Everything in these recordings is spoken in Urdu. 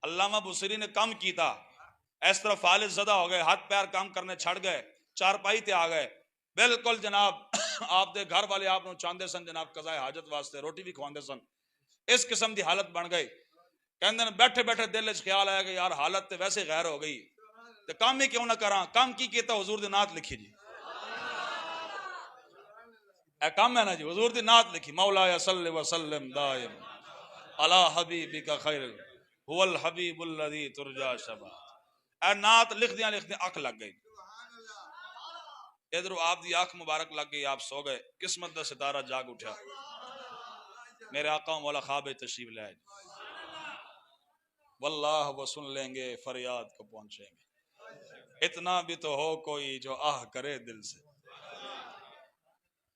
علامہ بصری نے کم کیتا، اس طرح فالج زدہ ہو گئے، ہاتھ پیر کام کرنے چھڑ گئے، چارپائی تے آ گئے، بالکل جناب آپ دے گھر والے آپ چاہتے سن جناب قضاء حاجت واسطے روٹی بھی کھواندے سن، اس قسم دی حالت بن گئی. کہندے بیٹھے بیٹھے دل وچ خیال آیا کہ یار حالت تے ویسے غیر ہو گئی تے کام ہی کیوں نہ کراں. کام کی کیتا؟ حضور دی نعت لکھی جی. اے کام ہے نا جی، حضور دی نعت لکھی، مولا صلی وسلم دائم علی حبیبک خیر هو الحبیب الذی ترجا شفاعت. اے نعت لکھ دیاں اکھ لگ گئی. ادھر آپ دی آنکھ مبارک لگ گئی، آپ سو گئے، قسمت دا ستارہ جاگ اٹھا، میرے آقا مولا خواب تشریف لے آئے. واللہ وہ سن لیں گے فریاد کو پہنچیں گے، اتنا بھی تو ہو کوئی جو آہ کرے دل سے.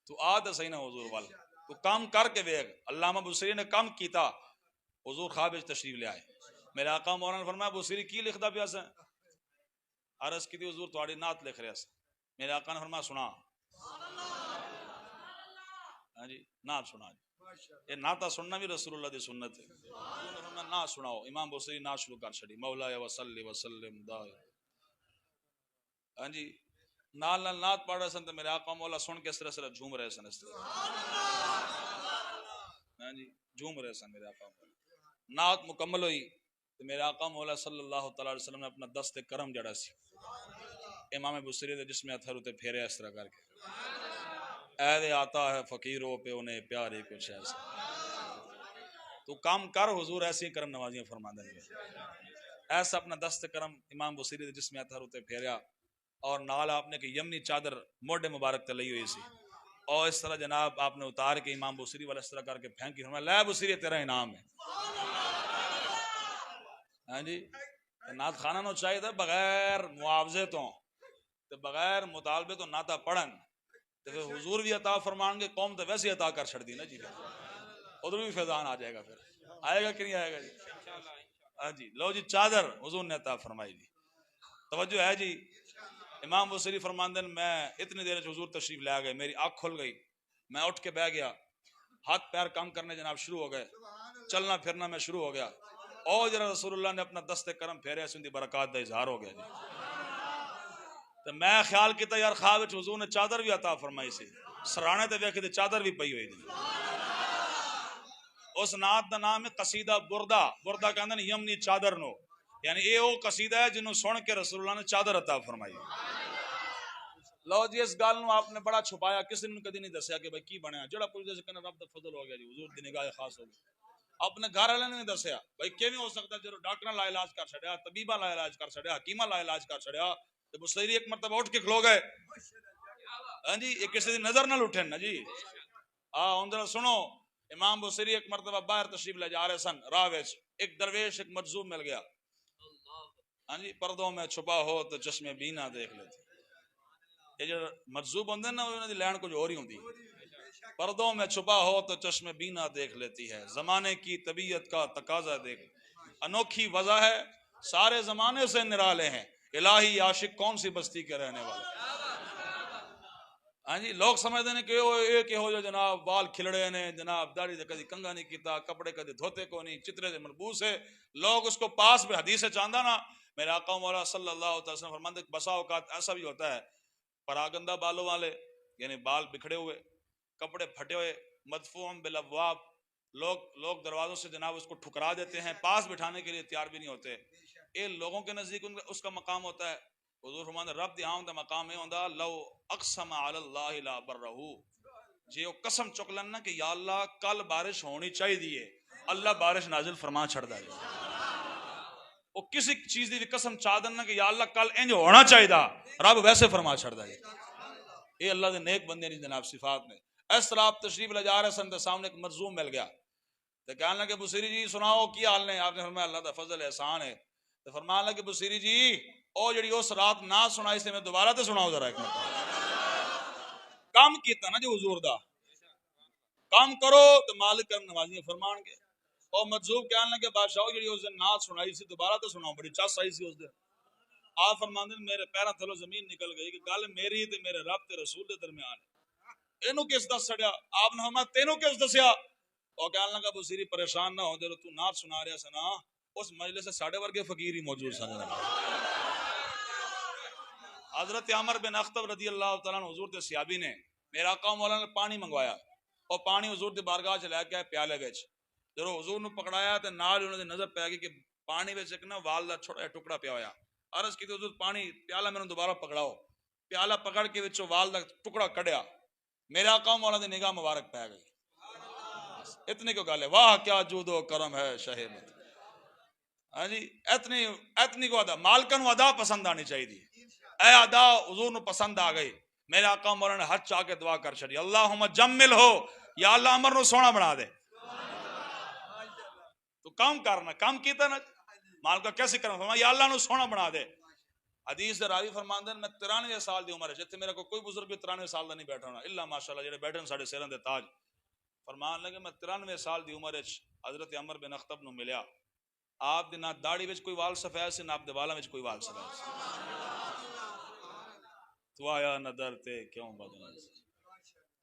تو آ تو صحیح نا حضور وال، تو کام کر کے دیکھ. علامہ بصری نے کام کیتا، حضور خواب تشریف لے آئے. میرے آقا مولانا نے فرمایا بصری کی لکھدا پیا سے؟ عرض کی تھی حضور تہاڈی نعت لکھ رہا سے. میرے آقا نے فرمایا سنا. ہاں جی نعت سنا جی. یہ نعت سننا بھی رسول اللہ دی سنت ہے. نعت سناؤ. امام بصری نعت شروع کر چھڑی، مولا وصلی وسلم دائم. ہاں جی نال نال نعت پڑھ رہے سن تو میرے آقا مولا سن کے اس طرح جھوم رہے سن، اس طرح ہاں جی جھوم رہے سن. میرے آقا مولا نعت مکمل ہوئی تو میرے آقا مولا صلی اللہ تعالی علیہ وسلم نے اپنا دست کرم جڑا سی امام بصری دے جسم اتھر ہوتے پھیرے اس طرح کر کے، اے دے آتا ہے فقیروں پہ انہیں پیاری کچھ ایسا. تو کام کر حضور ایسی کرم نوازیاں فرما دیں گے. ایسا اپنا دست کرم امام بصری دے جسم اتھر ہوتے پھیریا، اور نال آپ نے کہ یمنی چادر موڈے مبارک تے لئی ہوئی سی، اور اس طرح جناب آپ نے اتار کے امام بصری والا اس طرح کر کے پھینکی. فرمایا لے بصری تیرا انعام ہے. ہاں جی نعت خانہ نو چاہیے تھا بغیر معاوضے تو بغیر مطالبے تو نعتہ پڑھن تو پھر حضور بھی عطا فرمان گے، قوم تو ویسے عطا کر چھڑ دی نا جی. ادھر بھی فیضان آ جائے گا، پھر آئے گا کہ نہیں آئے گا جی. ہاں جی لو جی چادر حضور نے عطا فرمائی دی. توجہ ہے جی. امام بصری فرماندن میں اتنی دیر حضور تشریف لے گئے، میری آنکھ کھل گئی، میں اٹھ کے بیٹھ گیا، ہاتھ پیر کام کرنے جناب شروع ہو گئے، چلنا پھرنا میں شروع ہو گیا، اور جناب رسول اللہ نے اپنا دست کرم پھیرے، سندھی برکات دا اظہار ہو گیا جی. تو میں خیال کیتا یار خواب وچ حضور نے چادر بھی عطا فرمائی سی، سرانے تے ویکھی تے چادر بھی پئی ہوئی تھی. اس نعت دا نام ہے قصیدہ بردہ. بردہ کہندے نے یمنی چادر نو، یعنی اے او قصیدہ ہے جنوں سن کے رسول اللہ نے چادر عطا فرمائی. لو جی اس گل نو آپ نے بڑا چھپایا، کسی نے کدی نہیں دسیا کہ بھائی کی بنیا. جڑا پوچھدے سے کہنا رب دا فضل ہو گیا جی، حضور دی نگاہ خاص ہو گئی. اپنے گھر والے نے نہیں دسیا بھائی کیویں ہو سکتا جدو ڈاکٹراں لا علاج کر چھڑیا، طبیباں لا علاج کر چھڑیا، حکیماں لا علاج کر چھڑیا، تے بصری ایک مرتبہ اٹھ کے کھلو گئے. ہاں جی یہ کسی دی نظر نہ اٹھن نا جی. ہن ذرا سنو. امام بصری ایک مرتبہ باہر تشریف لے جا رہے سن، راہ وچ ایک درویش ایک مجذوب مل گیا. ہاں جی پردوں میں چھپا ہو تو چشمے بینا دیکھ لیتے. یہ جو مجذوب ہوندے نا انہاں دی لین کچھ اور ہی ہوندی. پردوں میں چھپا ہو تو چشم بینا دیکھ لیتی ہے، زمانے کی طبیعت کا تقاضا دیکھ، انوکھی وضع ہے سارے زمانے سے نرالے ہیں، الہی عاشق کون سی بستی کے رہنے والے. ہاں جی لوگ سمجھتے ہیں کہ ایک ہو جو جناب وال کھلڑے نے، جناب داڑھی دے کدی کنگا نہیں کیتا، کپڑے کدی دھوتے کو نہیں، چترے دے مربوس ہے، لوگ اس کو پاس میں حدیث چاندہ نا. میرے آقا مولا صلی اللہ علیہ وسلم فرماتے ہیں بسا اوقات ایسا بھی ہوتا ہے پراگندہ بالوں والے، یعنی بال بکھڑے ہوئے، کپڑے پھٹے ہوئے، مدفوع بالابواب، لوگ دروازوں سے جناب اس کو ٹھکرا دیتے ہیں، پاس بٹھانے کے لیے تیار بھی نہیں ہوتے. یہ لوگوں کے نزدیک اس کا مقام ہوتا ہے. حضور فرماتے رب دی آمد دا مقام ہے ہوندا لو اقسم علی اللہ لا برہ، جے وہ قسم چک لن نا کہ یا اللہ کل بارش ہونی چاہیے دیئے، اللہ بارش نازل فرما چھڑ دا جائے. وہ کسی چیز دی قسم چاہ دن نا کہ یا اللہ کل انج ہونا چاہیے دا، رب ویسے فرما چھڑ دا جائے. یہ اللہ دے نیک بندے نہیں جناب صفات نے. اس طرح آپ تشریف لے جا رہے سن تو سامنے ایک مرزوم مل گیا، تو کہنے لگے بصری جی سناؤ کی حال نے؟ آپ نے فرمایا اللہ دا فضل احسان ہے. تو فرمانے لگے بصری جی او جڑی اس رات نہ سنائی سے میں دوبارہ تے سناؤ ذرا ایک مرتبہ. کام کیتا نا جو حضور دا کام کرو تو مالک کرم نوازیاں فرمان گے. اور مجذوب کہنے لگے بادشاہ جڑی اس دن نعت سنائی سی دوبارہ تے سناؤ، بڑی چس آئی سی اس دن. آپ فرماندے میرے پیراں تھلوں زمین نکل گئی کہ گل میری تے میرے رب تے رسول دے درمیان ہے، اینو کس دس چھڑیا؟ آپ نے فرمایا تینوں کس دسیا؟ اور کہنے لگا بصری پریشان نہ ہو، جدوں تو نعت سنا رہا سا نا اس مجلس سے ساڑھے ورگے فقیر ہی موجود سن. حضرت عمر بن اخطب رضی اللہ تعالیٰ عنہ حضور دے صحابی نے میرا آقا مولانا نے پانی منگوایا اور پانی حضور دے بارگاہ چ لے کے آئے پیالے وچ. جدوں حضور نو پکڑایا تے نال انہاں دی نظر پی گئی کہ پانی وچ ایک نا وال دا چھوٹا ٹکڑا پیا ہویا. عرض کی حضور پانی پیالہ میں دوبارہ پکڑاؤ. پیالہ پکڑ کے وچوں وال دا ٹکڑا کڈیا. میرے آقا مولانا دی نگاہ مبارک پی گئی. اتنی کو گل ہے. واہ کیا جود و کرم ہے شہ مت. ہاں جی اتنی کو ادا مالکن و ادا پسند آنی چاہیے. اے ادا حضور نو پسند آ گئی. میرے آقا مولانا نے ہاتھ چاہ کے دعا کر چھڑی اللہم جمل ہو یا اللہ عمر نو سونا بنا دے. تو کام کرنا کام کیتا نا مال کا کیسے کرنا فرمایا یا اللہ نو سونا بنا دے. حدیث دے راوی فرماندے میں 93 سال دی عمر ہے جتے میرا کوئی بزرگ بھی 93 سال دا نہیں بیٹھا ہونا الا ماشاءاللہ جڑے بیٹھے ساڈے سراں دے تاج. فرمان لگے میں 93 سال دی عمر وچ حضرت عمر بن اخطب نو ملیا. آپ دی نہ داڑھی وچ کوئی وال سفید سی نہ آپ دے والاں وچ کوئی وال سفید سی. تو آیا نظر تے کیوں بدل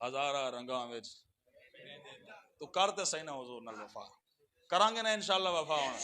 ہزارہ رنگاں وچ تو کرتے صحیح نہ حضور نال وفا کرانگے نا انشاءاللہ وفا ہونا.